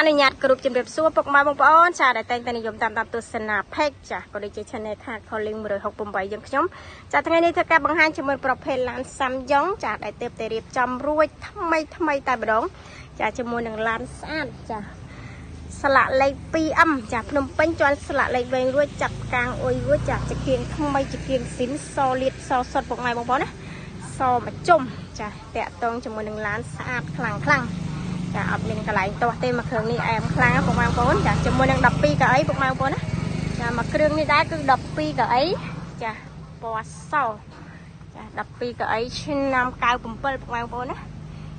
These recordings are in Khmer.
នុញ្ញាតគ្រប់ជំរាបសួរពុកម៉ែបងប្អូនចាដែលតែងតែនិយមតាមទស្សនា Page ចាក៏ដូចជា Channel ខាត Calling 168យើងខ្ញុំចាថ្ងៃនេះធ្វើការបង្ហាញជាមួយប្រភេទឡាន Samyong ចាដែលទើបតែរៀបចំរួចថ្មីតែម្ដងចាជាមួយនឹងឡានស្អាតចាស្លាកលេខ 2M ចាភ្នំពេញជាន់ស្លាកលេខវែងរួចចាប់កាងអុយរួចចាជាគៀងថ្មីជាគៀងស៊ីនសលៀតសសុតពុកម៉ែបងប្អូនណាសមកជុំចាតាក់តងជាមួយនឹងឡានស្អាតខ្លាំងចាអត់មានកន្លែងទាស់ទេមកគ្រឿងនេះអែមខ្លាំងពុកម៉ែបងប្អូនចាជាមួយនឹង12កៅអីពុកម៉ែបងប្អូនណាចាមកគ្រឿងនេះដែរគឺ12កៅអីចាពណ៌សចា12កៅអីឆ្នាំ97ពុកម៉ែបងប្អូនណា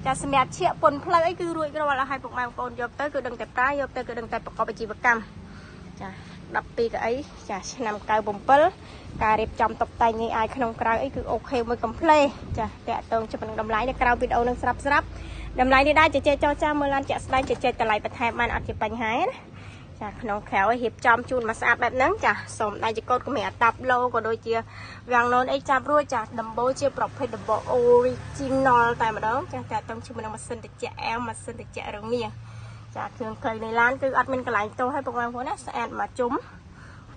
ចាសម្រាប់ឈៀកពុនផ្លូវអីគឺរួចរាល់ហើយពុកម៉ែបងប្អូនយកទៅគឺដឹងតែប្រើយកទៅគឺដឹងតែប្រកបអាជីវកម្មចា12កៅអីចាឆ្នាំ97ការរៀបចំតុបតែងនេះអាចក្នុងក្រៅអីគឺអូខេមួយកំ pl ចាតាក់តងជាមួយនឹងតម្លៃនៅក្រៅវីដេអូនឹងស្រាប់តម្លៃនេះដែរជជែកចរចាមើលឡានជាក់ស្ដែងជជែកតម្លៃបន្ថែមបានអត់ជាបញ្ហាណាចាក្នុងក្រៅឲ្យរៀបចំជូនមកស្អាតបែបហ្នឹងចាសូមដៃជាកូដកម្រាស់តាប់ឡូក៏ដូចជាវាំងណូនអីចាប់រួចចាដំបូលជាប្រភេទដំបូល original តែម្ដងចាតាក់តងជាមួយនឹងម៉ាស៊ីនត្រជាក់អែមម៉ាស៊ីនត្រជាក់រងាចាគ្រឿងក្រៅនៃឡានគឺអត់មានកន្លែងទោសឲ្យពុកម៉ែបងប្អូនណាស្អាតមកជុំ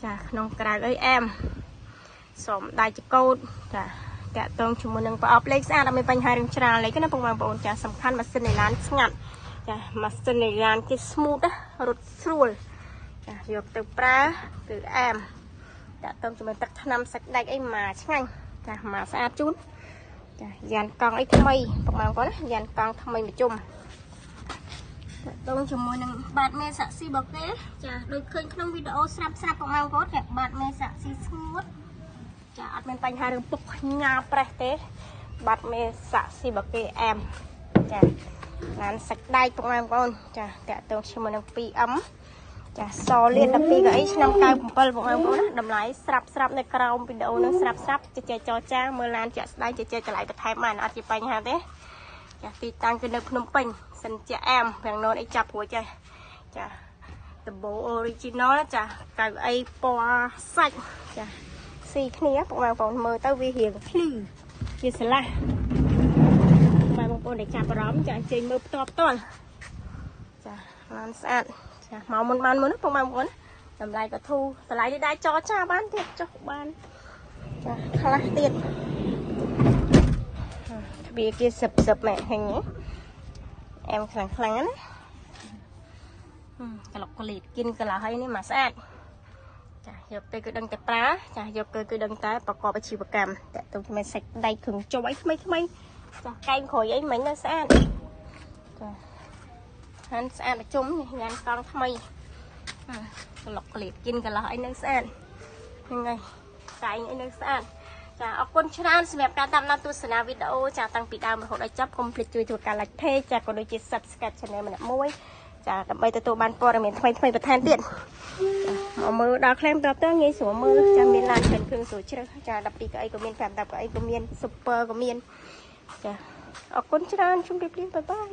ចាក្នុងក្រៅអីអែមសូមដៃជាកូដចាតាក់តងជាមួយនឹងប្រអប់លេខស្អាតអត់មានបញ្ហារឿងច្រើនលេខណាពុកម៉ែបងប្អូនចាសំខាន់ម៉ាស៊ីននៃឡានស្ងាត់ចាម៉ាស៊ីននៃឡានគេ smooth ណារត់ស្រួលចាយកទៅប្រើគឺអែមតាក់តងជាមួយទឹកថ្នាំសាច់ដាច់អីមកឆ្ងាញ់ចាមកស្អាតជូនចាយ៉ានកង់អីថ្មីពុកម៉ែបងប្អូនណាយ៉ានកង់ថ្មីមកជុំតាក់តងជាមួយនឹងបាតមេសាក់ស៊ីរបស់គេចាដូចឃើញក្នុងវីដេអូស្រាប់ពុកម៉ែបងប្អូនចាបាតមេសាក់ស៊ីស្ងួតចាអត់មានបញ្ហារឿងពុកញ៉ាប្រេះទេបាត់មេសាក់ស៊ីបកេអែមចាឡានសាច់ដែកពុកម៉ែបងប្អូនចាតាក់ទងជាមួយនឹង 2M ចាសលៀន12កៅអីឆ្នាំ97ពុកម៉ែបងប្អូនណាតម្លៃស្រាប់នៅក្រោមវីដេអូនឹងស្រាប់ជជែកចរចាមើលឡានជាក់ស្ដែងជជែកតម្លៃបន្ថែមបានអត់ជាបញ្ហាទេចាទីតាំងគឺនៅភ្នំពេញសិនជាអែមវាំងណូនអីចាប់រួចចេះចាដំបូល original ចាកៅអីពណ៌សាច់ចាស៊ីគ្នាពុកម៉ែបងប្អូនមើលទៅវារៀងភ្លឺវាស្រឡះពុកម៉ែបងប្អូនដែលចាប់អារម្មណ៍ចាអញ្ជើញមើលផ្ទាល់ចាឡានស្អាតចាមកមុនបានមុនណាពុកម៉ែបងប្អូនតម្លៃក៏ធូរតម្លៃនេះដែរចរចាបានទៀតចុះបានចាខ្លះទៀតទ្វាគេសឹបម៉ែឃើញអែមខ្លាំងណាក្លុកក្លីតกินកន្លះហើយនេះមកស្អាតចាយកទៅគឺដឹងតែប្រើចាយកទៅគឺដឹងតែប្រកបអាជីវកម្មតាក់ទងជាមួយសាច់ដៃគ្រឿងចុះអីថ្មីចាកែងក្រួយអីមិញនៅស្អាតចាហាន់ស្អាតមកជុំនេះញ៉ាំកង់ថ្មីក្លុកក្លៀតกินកន្លះអីនៅស្អាតហ្នឹងហើយកែងអីនៅស្អាតចាអរគុណច្រើនសម្រាប់ការតាមដានទស្សនាវីដេអូចាតាំងពីដើមរហូតដល់ចប់កុំភ្លេចជួយការ like page ចាក៏ដូចជា subscribe channel ម្នាក់មួយចាដើម្បីទទួលបានព័ត៌មានថ្មីបន្ថែមទៀតមកមើលដល់ក្លែមតទៅងាយស្រួលមើលចាមានឡានច្រើនគ្រឿងស្រួលជ្រើសចា12កៅអីក៏មាន5 10កៅអីក៏មាន super ក៏មានចាអរគុណច្រើនជម្រាបលាបាយបាយ